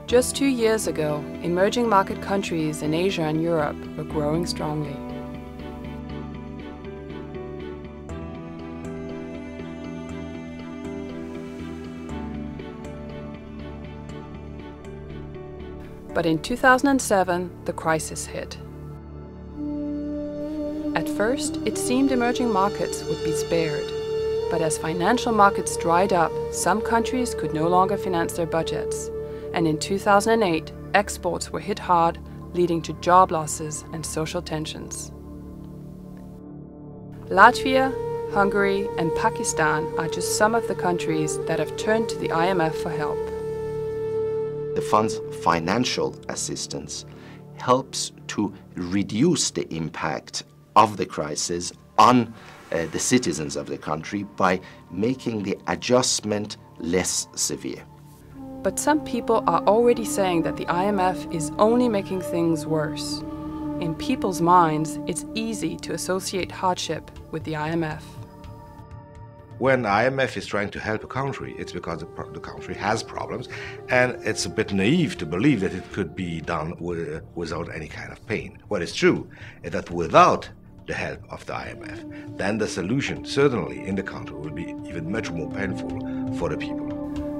Just 2 years ago, emerging market countries in Asia and Europe were growing strongly. But in 2007, the crisis hit. At first, it seemed emerging markets would be spared. But as financial markets dried up, some countries could no longer finance their budgets. And in 2008, exports were hit hard, leading to job losses and social tensions. Latvia, Hungary, and Pakistan are just some of the countries that have turned to the IMF for help. The fund's financial assistance helps to reduce the impact of the crisis on the citizens of the country by making the adjustment less severe. But some people are already saying that the IMF is only making things worse. In people's minds, it's easy to associate hardship with the IMF. When the IMF is trying to help a country, it's because the country has problems, and it's a bit naive to believe that it could be done without any kind of pain. What is true is that without the help of the IMF, then the solution, certainly in the country, will be even much more painful for the people.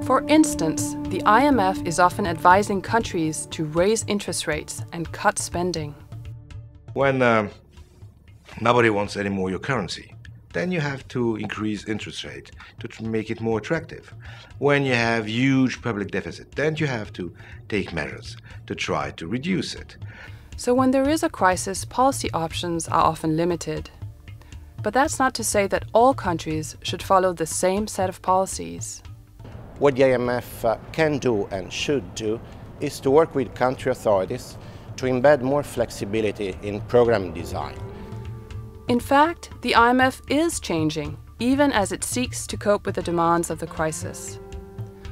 For instance, the IMF is often advising countries to raise interest rates and cut spending. When nobody wants any more your currency, then you have to increase interest rate to make it more attractive. When you have huge public deficit, then you have to take measures to try to reduce it. So when there is a crisis, policy options are often limited. But that's not to say that all countries should follow the same set of policies. What the IMF can do and should do is to work with country authorities to embed more flexibility in program design. In fact, the IMF is changing, even as it seeks to cope with the demands of the crisis.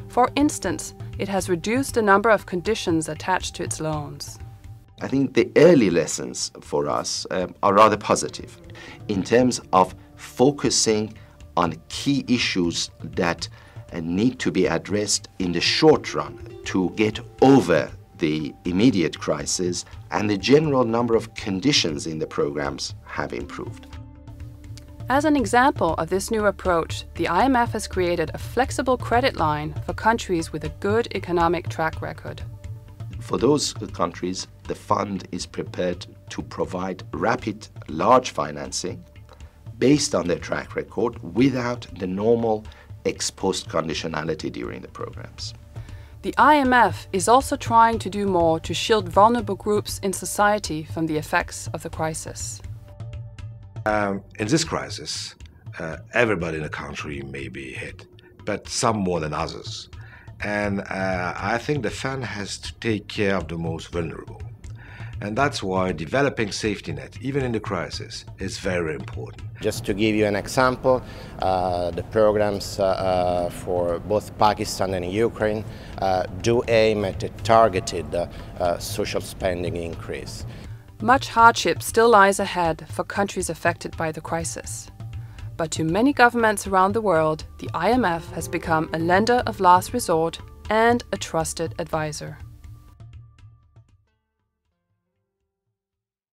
For instance, it has reduced the number of conditions attached to its loans. I think the early lessons for us are rather positive in terms of focusing on key issues that need to be addressed in the short run to get over the immediate crisis, and the general number of conditions in the programs have improved. As an example of this new approach, the IMF has created a flexible credit line for countries with a good economic track record. For those countries, the fund is prepared to provide rapid, large financing based on their track record without the normal ex-post conditionality during the programs. The IMF is also trying to do more to shield vulnerable groups in society from the effects of the crisis. In this crisis, everybody in the country may be hit, but some more than others. And I think the fund has to take care of the most vulnerable. And that's why developing safety net, even in the crisis, is very important. Just to give you an example, the programs for both Pakistan and Ukraine do aim at a targeted social spending increase. Much hardship still lies ahead for countries affected by the crisis. But to many governments around the world, the IMF has become a lender of last resort and a trusted advisor.